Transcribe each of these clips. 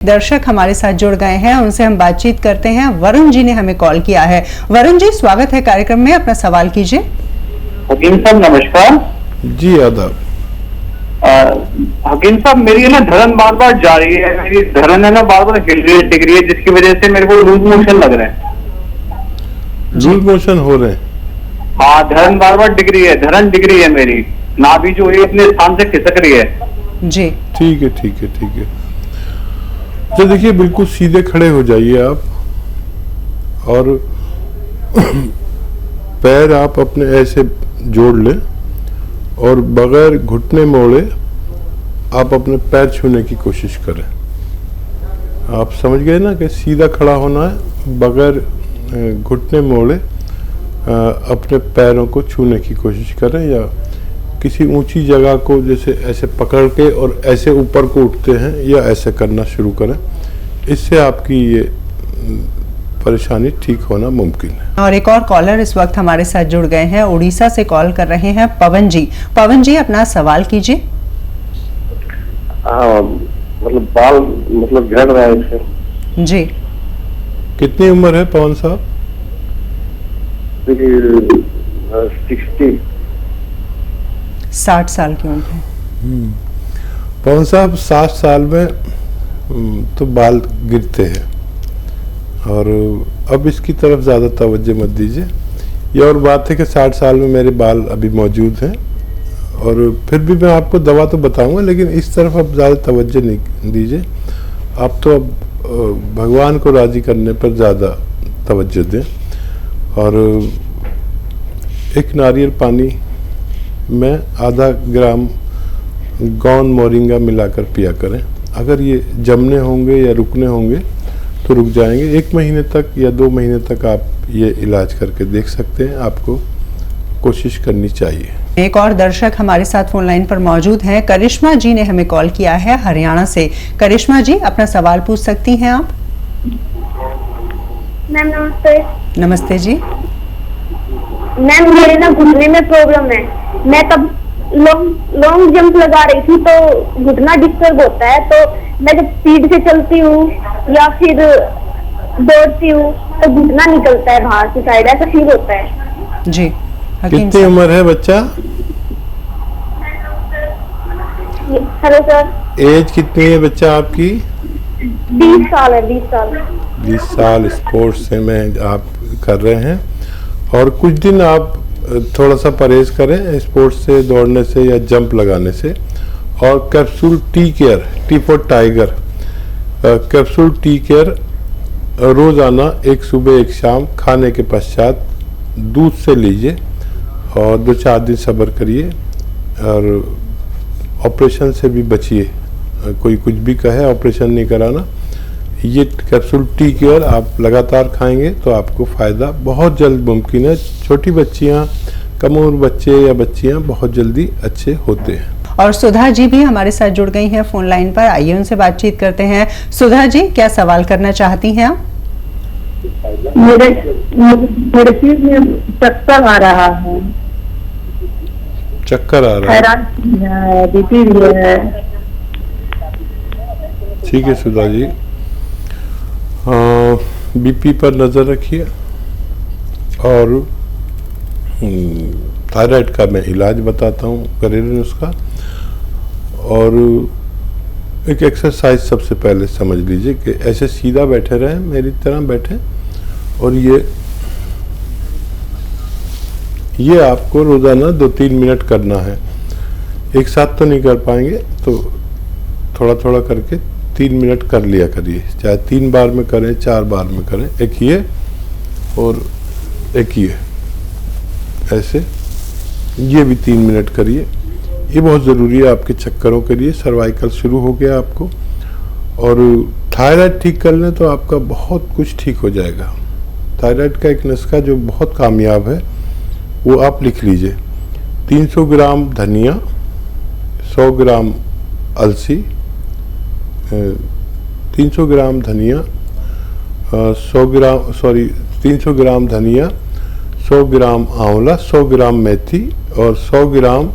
दर्शक हमारे साथ जुड़ गए हैं, उनसे हम बातचीत करते हैं। वरुण जी ने हमें कॉल किया है। वरुण जी, स्वागत है कार्यक्रम में, अपना सवाल कीजिए। हकीम साहब नमस्कार। जी आदाब। हकीम साहब, मेरी ना धड़न बार बार जा रही है। मेरी धड़न है ना बार बार हिल रही है, जिसकी वजह से मेरे को लूज मोशन लग रहे हैं। लूज मोशन हो रहे हैं? हाँ, धड़न बार बार दिख रही है, धड़न दिख रही है मेरी, नाभि जो है अपने स्थान से खिसक रही है। जी ठीक है, ठीक है, ठीक है। तो देखिए, बिल्कुल सीधे खड़े हो जाइए आप, और पैर आप अपने ऐसे जोड़ लें और बगैर घुटने मोड़े आप अपने पैर छूने की कोशिश करें। आप समझ गए ना कि सीधा खड़ा होना है, बगैर घुटने मोड़े अपने पैरों को छूने की कोशिश करें, या किसी ऊंची जगह को जैसे ऐसे पकड़ के और ऐसे ऊपर को उठते हैं, या ऐसे करना शुरू करें। इससे आपकी ये परेशानी ठीक होना मुमकिन है। और एक और कॉलर इस वक्त हमारे साथ जुड़ गए हैं, उड़ीसा से कॉल कर रहे हैं पवन जी। पवन जी, अपना सवाल कीजिए। मतलब बाल मतलब झड़ रहा है इससे। जी, कितनी उम्र है पवन साहब? 60 साल की उम्र है। पवन साहब, 60 साल में तो बाल गिरते हैं, और अब इसकी तरफ ज़्यादा तवज्जो मत दीजिए। ये और बात है कि 60 साल में मेरे बाल अभी मौजूद हैं, और फिर भी मैं आपको दवा तो बताऊंगा, लेकिन इस तरफ अब ज़्यादा तवज्जो नहीं दीजिए। आप तो अब भगवान को राज़ी करने पर ज़्यादा तवज्जो दें, और एक नारियल पानी में आधा ग्राम गौन मोरिंगा मिलाकर पिया करें। अगर ये जमने होंगे या रुकने होंगे तो रुक जाएंगे। 1 महीने तक या 2 महीने तक आप ये इलाज करके देख सकते हैं। आपको कोशिश करनी चाहिए। एक और दर्शक हमारे साथ फोन लाइन पर मौजूद हैं, करिश्मा जी ने हमें कॉल किया है हरियाणा से। करिश्मा जी, अपना सवाल पूछ सकती हैं आप। मैम नमस्ते। नमस्ते जी। मैम, मेरे ना घुटने में प्रॉब्लम है। मैं तब लॉन्ग जंप लगा रही थी तो घुटना डिस्टर्ब होता है, तो मैं जब स्पीड से चलती हूँ या फिर दौड़ती हूँ तो घुटना निकलता है बाहर की साइड, ऐसा फील होता है। जी, कितनी उम्र है बच्चा? Hello sir. एज कितनी है बच्चा आपकी? 20 साल है। 20 साल। 20 साल स्पोर्ट्स से में आप कर रहे हैं, और कुछ दिन आप थोड़ा सा परहेज करें स्पोर्ट्स से, दौड़ने से या जंप लगाने से। और capsule tea care, T for tiger, capsule tea care रोज़ाना, एक सुबह एक शाम खाने के पश्चात दूध से लीजिए, और 2-4 दिन सब्र करिए, और ऑपरेशन से भी बचिए। कोई कुछ भी कहे ऑपरेशन नहीं कराना। ये कैप्सूल टी केयर आप लगातार खाएंगे तो आपको फ़ायदा बहुत जल्द मुमकिन है। छोटी बच्चियां, कम उम्र बच्चे या बच्चियां बहुत जल्दी अच्छे होते हैं। और सुधा जी भी हमारे साथ जुड़ गई हैं फोन लाइन पर, आइए उनसे बातचीत करते हैं। सुधा जी, क्या सवाल करना चाहती हैं आप? मेरे सिर में चक्कर आ रहा है। चक्कर आ रहा है? बीपी भी है। ठीक है सुधा जी, बीपी पर नज़र रखिए, और थायराइड का मैं इलाज बताता हूँ, घरेलू नुस्खा। और एक एक्सरसाइज सबसे पहले समझ लीजिए कि ऐसे सीधा बैठे रहें, मेरी तरह बैठे, और ये आपको रोज़ाना 2-3 मिनट करना है। एक साथ तो नहीं कर पाएंगे, तो थोड़ा थोड़ा करके 3 मिनट कर लिया करिए। चाहे 3 बार में करें, 4 बार में करें। एक ये और एक ये, ऐसे ये भी 3 मिनट करिए। ये बहुत ज़रूरी है आपके चक्करों के लिए। सर्वाइकल शुरू हो गया आपको, और थायराइड ठीक कर लें तो आपका बहुत कुछ ठीक हो जाएगा। थायराइड का एक नुस्खा जो बहुत कामयाब है, वो आप लिख लीजिए। 300 ग्राम धनिया, 100 ग्राम अलसी, 300 ग्राम धनिया, 300 ग्राम धनिया, 100 ग्राम आंवला, 100 ग्राम मेथी, और 100 ग्राम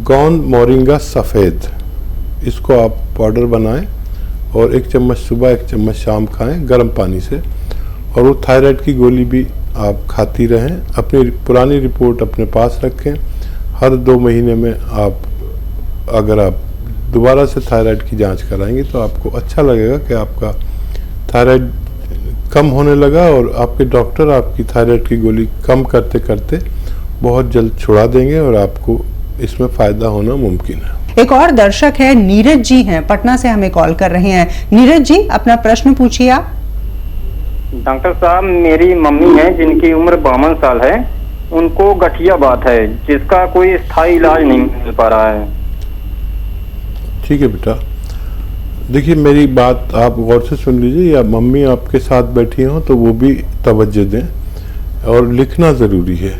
गौन मोरिंगा सफ़ेद। इसको आप पाउडर बनाएं और 1 चम्मच सुबह 1 चम्मच शाम खाएं गर्म पानी से। और वो थायराइड की गोली भी आप खाती रहें। अपनी पुरानी रिपोर्ट अपने पास रखें। हर 2 महीने में अगर आप दोबारा से थायराइड की जांच कराएंगे तो आपको अच्छा लगेगा कि आपका थायराइड कम होने लगा और आपके डॉक्टर आपकी थायराइड की गोली कम करते करते बहुत जल्द छुड़ा देंगे और आपको इसमें फ़ायदा होना मुमकिन है। एक और दर्शक है, नीरज जी हैं, पटना से हमें कॉल कर रहे हैं। नीरज जी, अपना प्रश्न पूछिए आप। डॉक्टर साहब, मेरी मम्मी है जिनकी उम्र 52 साल है, उनको गठिया बात है जिसका कोई स्थायी इलाज नहीं मिल पा रहा है। ठीक है बेटा, देखिए मेरी बात आप गौर से सुन लीजिए, या मम्मी आपके साथ बैठी हों तो वो भी तवज्जो दें और लिखना ज़रूरी है।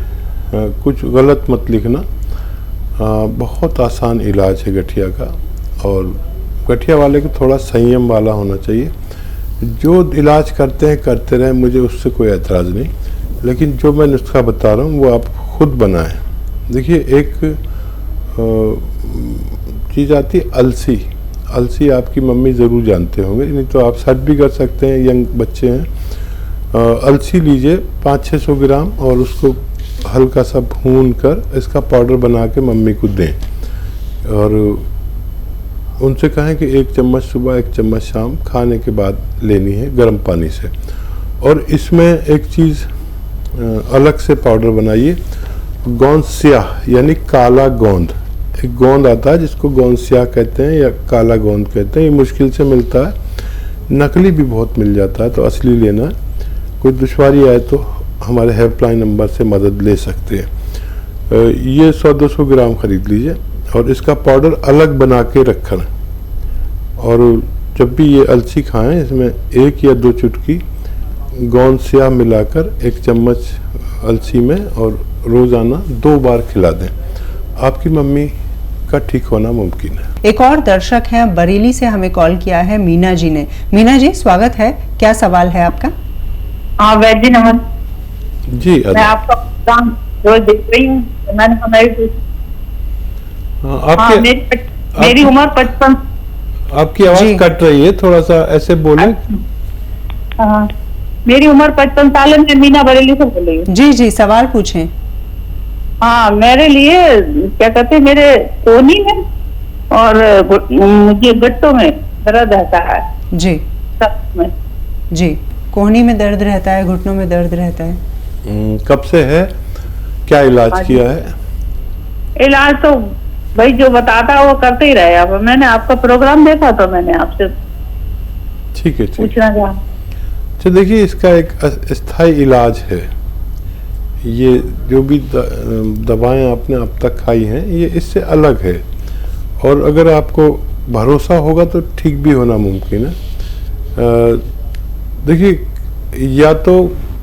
कुछ गलत मत लिखना। बहुत आसान इलाज है गठिया का, और गठिया वाले को थोड़ा संयम वाला होना चाहिए। जो इलाज करते हैं करते रहें, मुझे उससे कोई एतराज़ नहीं, लेकिन जो मैं नुस्खा बता रहा हूँ वो आप खुद बनाएं। देखिए एक चीज़ आती है अलसी। अलसी आपकी मम्मी ज़रूर जानते होंगे, नहीं तो आप सर्च भी कर सकते हैं, यंग बच्चे हैं। अलसी लीजिए 500-600 ग्राम और उसको हल्का सा भून कर इसका पाउडर बना के मम्मी को दें, और उनसे कहें कि 1 चम्मच सुबह 1 चम्मच शाम खाने के बाद लेनी है गर्म पानी से। और इसमें एक चीज़ अलग से पाउडर बनाइए, गोंद स्याह यानी काला गोंद। एक गोंद आता है जिसको गोंद स्याह कहते हैं या काला गोंद कहते हैं, ये मुश्किल से मिलता है, नकली भी बहुत मिल जाता है, तो असली लेना है। कोई दुश्वारी आए तो हमारे हेल्पलाइन नंबर से मदद ले सकते हैं। ये 100-200 ग्राम ख़रीद लीजिए और इसका पाउडर अलग बना के रखना। और जब भी ये अलसी खाएं, इसमें 1 या 2 चुटकी गोंद स्याह मिलाकर 1 चम्मच अलसी में और रोज़ाना 2 बार खिला दें। आपकी मम्मी का ठीक होना मुमकिन है। एक और दर्शक हैं, बरेली से हमें कॉल किया है मीना जी ने। मीना जी, स्वागत है, क्या सवाल है आपका? हाँ वैद्य जी, नमस्ते जी। मैं आपका प्रोग्राम रोज देख रही हूँ। मैंने मेरी उम्र 55। आपकी आवाज कट रही है, थोड़ा सा ऐसे बोले। हाँ, मेरी उम्र 55 साल है। मैं मीना बरेली से बोल रही हूँ। जी जी, सवाल पूछें। हाँ, मेरे लिए क्या कहते हैं, मेरे कोहनी में और मुझे गट्टों में दर्द रहता है। जी में जी, कोहनी में दर्द रहता है, घुटनों में दर्द रहता है। कब से है, क्या इलाज किया है? इलाज तो भाई जो बताता वो करते ही रहे। अब मैंने आपका प्रोग्राम देखा तो मैंने आपसे ठीक है पूछना चाहा। अच्छा, देखिए इसका एक स्थायी इलाज है। ये जो भी दवाएं आपने अब तक खाई हैं ये इससे अलग है, और अगर आपको भरोसा होगा तो ठीक भी होना मुमकिन है। देखिए, या तो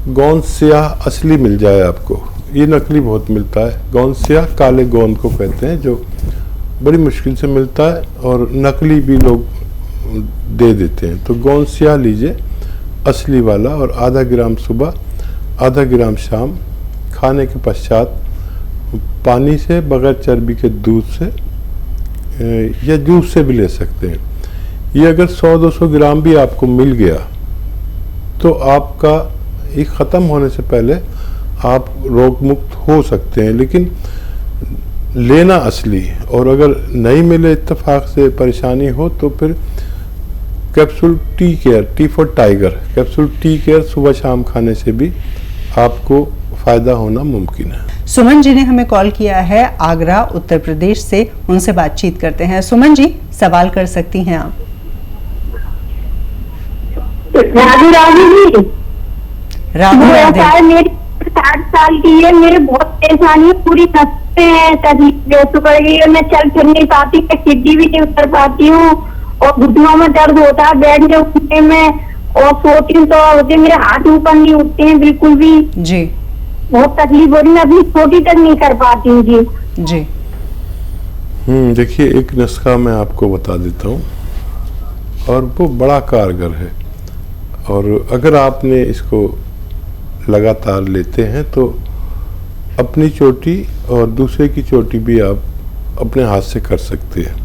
गोंद स्याह असली मिल जाए आपको, ये नकली बहुत मिलता है। गोंद स्याह काले गोंद को कहते हैं, जो बड़ी मुश्किल से मिलता है और नकली भी लोग दे देते हैं। तो गोंद स्याह लीजिए असली वाला, और आधा ग्राम सुबह आधा ग्राम शाम खाने के पश्चात पानी से, बगैर चर्बी के दूध से या जूस से भी ले सकते हैं। ये अगर 100-200 ग्राम भी आपको मिल गया तो आपका ये ख़त्म होने से पहले आप रोग मुक्त हो सकते हैं, लेकिन लेना असली। और अगर नहीं मिले, इत्तेफाक से परेशानी हो, तो फिर capsule tea care, T for tiger, capsule tea care सुबह शाम खाने से भी आपको फ़ायदा होना मुमकिन है। सुमन जी ने हमें कॉल किया है आगरा उत्तर प्रदेश से, उनसे बातचीत करते हैं। सुमन जी, सवाल कर सकती हैं आप। राधे राधे जी। राधे राधे। मेरी 60 साल की है, मेरे बहुत परेशानी है, पूरी नसें हैं, तकलीफ पड़ गई है, मैं चल फिर नहीं पाती, मैं सीढ़ी भी नहीं उतर पाती हूँ, और घुटनों में दर्द होता है बैठने उठने में, और सोती हूँ तो होते मेरे हाथ ऊपर नहीं उठते हैं बिल्कुल भी जी। बहुत तकलीफ हो रही है, मैं अपनी छोटी तक नहीं कर पाती हूँ जी। जी। देखिए, एक नुस्खा मैं आपको बता देता हूँ और वो बड़ा कारगर है, और अगर आपने इसको लगातार लेते हैं तो अपनी चोटी और दूसरे की चोटी भी आप अपने हाथ से कर सकते हैं।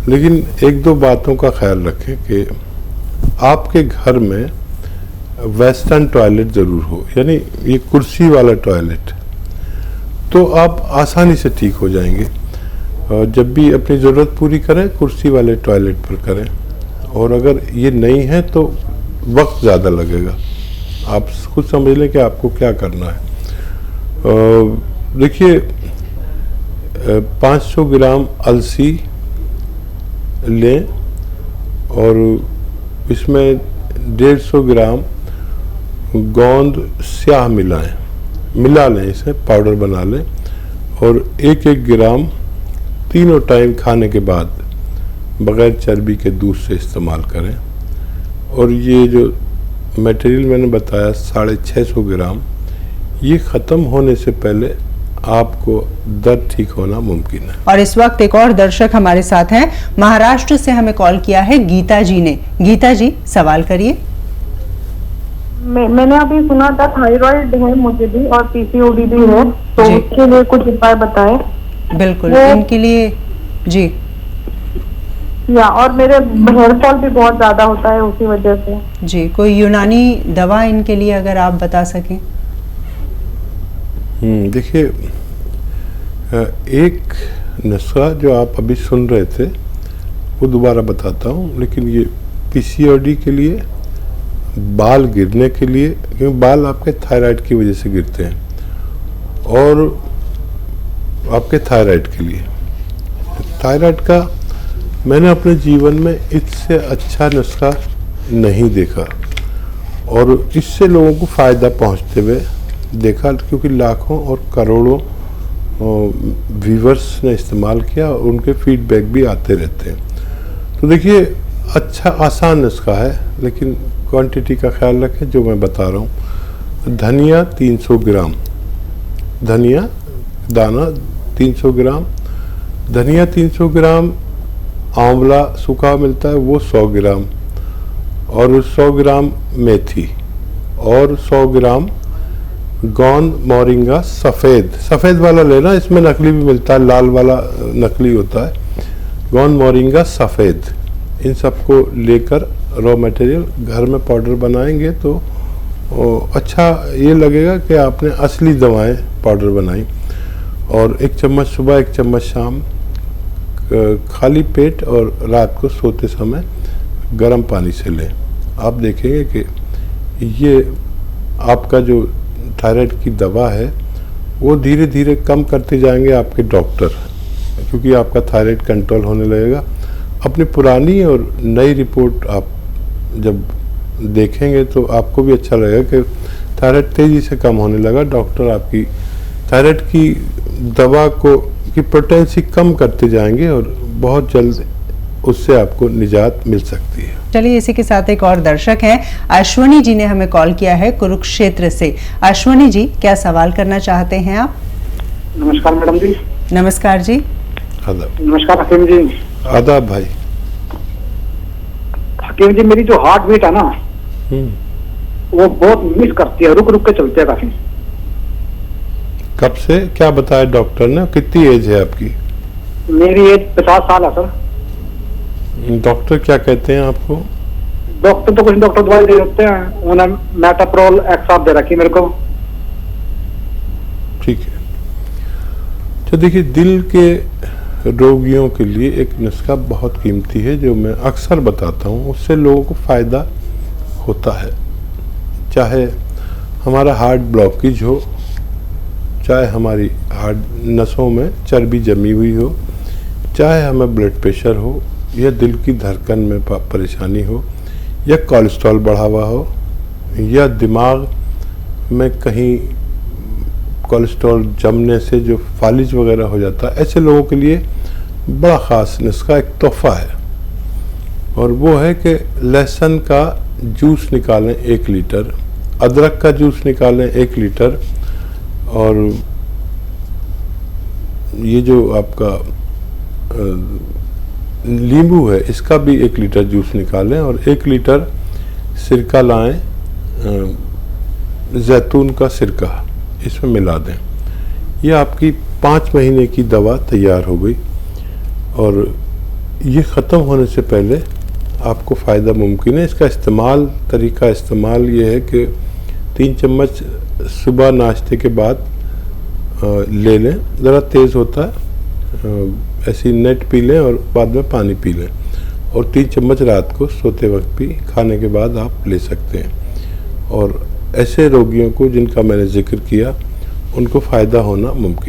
लेकिन एक दो बातों का ख्याल रखें कि आपके घर में वेस्टर्न टॉयलेट ज़रूर हो, यानी ये कुर्सी वाला टॉयलेट, तो आप आसानी से ठीक हो जाएंगे। और जब भी अपनी ज़रूरत पूरी करें कुर्सी वाले टॉयलेट पर करें, और अगर ये नहीं है तो वक्त ज़्यादा लगेगा। आप खुद समझ लें कि आपको क्या करना है। देखिए 500 ग्राम अलसी लें और इसमें 150 ग्राम गोंद स्याह मिला लें, इसे पाउडर बना लें, और 1-1 ग्राम तीनों टाइम खाने के बाद बग़ैर चर्बी के दूध से इस्तेमाल करें। और ये जो मटेरियल मैंने बताया 650 ग्राम, ये ख़त्म होने से पहले आपको दर्द ठीक होना मुमकिन है। और इस वक्त एक और दर्शक हमारे साथ हैं, महाराष्ट्र से हमें कॉल किया है गीता जी ने। गीता जी सवाल करिए। मैंने अभी सुना था थायराइड है मुझे भी और पीसीओडी भी है, तो जी। उसके लिए कुछ उपाय बताएं। बिल्कुल, वो- इनके लिए जी या और मेरे हेयर फॉल भी बहुत ज्यादा होता है उसी वजह से। जी, कोई यूनानी दवा इनके लिए अगर आप बता सकें। देखिए एक नुस्खा जो आप अभी सुन रहे थे वो दोबारा बताता हूँ, लेकिन ये पीसीओडी के लिए, बाल गिरने के लिए, क्योंकि बाल आपके थायराइड की वजह से गिरते हैं, और आपके थायराइड के लिए, थायराइड का मैंने अपने जीवन में इससे अच्छा नुस्खा नहीं देखा, और इससे लोगों को फ़ायदा पहुंचते हुए देखा, क्योंकि लाखों और करोड़ों व्यूवर्स ने इस्तेमाल किया और उनके फीडबैक भी आते रहते हैं। तो देखिए अच्छा आसान नुस्खा है, लेकिन क्वांटिटी का ख्याल रखें जो मैं बता रहा हूँ। धनिया 300 ग्राम, धनिया दाना 300 ग्राम, धनिया 300 ग्राम, आंवला सूखा मिलता है वो 100 ग्राम, और 100 ग्राम मेथी, और 100 ग्राम गोंद मोरिंगा सफ़ेद वाला लेना, इसमें नकली भी मिलता है, लाल वाला नकली होता है, गोंद मोरिंगा सफ़ेद, इन सबको लेकर रॉ मटेरियल घर में पाउडर बनाएंगे तो अच्छा ये लगेगा कि आपने असली दवाएं पाउडर बनाई। और 1 चम्मच सुबह 1 चम्मच शाम खाली पेट, और रात को सोते समय गर्म पानी से लें। आप देखेंगे कि ये आपका जो थायराइड की दवा है वो धीरे धीरे कम करते जाएंगे आपके डॉक्टर, क्योंकि आपका थायराइड कंट्रोल होने लगेगा। अपनी पुरानी और नई रिपोर्ट आप जब देखेंगे तो आपको भी अच्छा लगेगा कि थायराइड तेज़ी से कम होने लगा। डॉक्टर आपकी थायराइड की दवा को की पोटेंसी कम करते जाएंगे और बहुत जल्द उससे आपको निजात मिल सकती है। चलिए इसी के साथ एक और दर्शक हैं, अश्वनी जी ने हमें कॉल किया है कुरुक्षेत्र से। अश्वनी जी क्या सवाल करना चाहते हैं आप? नमस्कार मैडम जी। नमस्कार जी। आदाब। नमस्कार हकीम जी। आदाब भाई। हकीम जी मेरी जो हार्ट बीट है ना वो बहुत मिस करती है, रुक रुक के चलती है काफी। कब से क्या बताया डॉक्टर ने? कितनी एज है आपकी? मेरी एज 50 साल है सर। डॉक्टर क्या कहते हैं आपको? डॉक्टर तो कुछ डॉक्टर दवाई दे देते हैं, उन्होंने मेटाप्रोल एक्साप दे रखी मेरे को। ठीक है। तो देखिए दिल के रोगियों के लिए एक नुस्खा बहुत कीमती है जो मैं अक्सर बताता हूँ, उससे लोगों को फ़ायदा होता है। चाहे हमारा हार्ट ब्लॉकेज हो, चाहे हमारी हार्ट नसों में चर्बी जमी हुई हो, चाहे हमें ब्लड प्रेशर हो, या दिल की धड़कन में परेशानी हो, या कोलेस्ट्रॉल बढ़ा हुआ हो, या दिमाग में कहीं कोलेस्ट्रॉल जमने से जो फालिज वगैरह हो जाता है, ऐसे लोगों के लिए बड़ा ख़ास नुस्खा एक तोहफा है, और वो है कि लहसुन का जूस निकालें 1 लीटर, अदरक का जूस निकालें 1 लीटर, और ये जो आपका नींबू है इसका भी 1 लीटर जूस निकालें, और 1 लीटर सिरका लाएं, जैतून का सिरका इसमें मिला दें। ये आपकी 5 महीने की दवा तैयार हो गई। और ये ख़त्म होने से पहले आपको फ़ायदा मुमकिन है। इसका तरीका इस्तेमाल ये है कि 3 चम्मच सुबह नाश्ते के बाद ले लें, ज़रा तेज़ होता है, ऐसी नेट पी लें और बाद में पानी पी लें, और 3 चम्मच रात को सोते वक्त भी खाने के बाद आप ले सकते हैं। और ऐसे रोगियों को जिनका मैंने जिक्र किया उनको फ़ायदा होना मुमकिन है।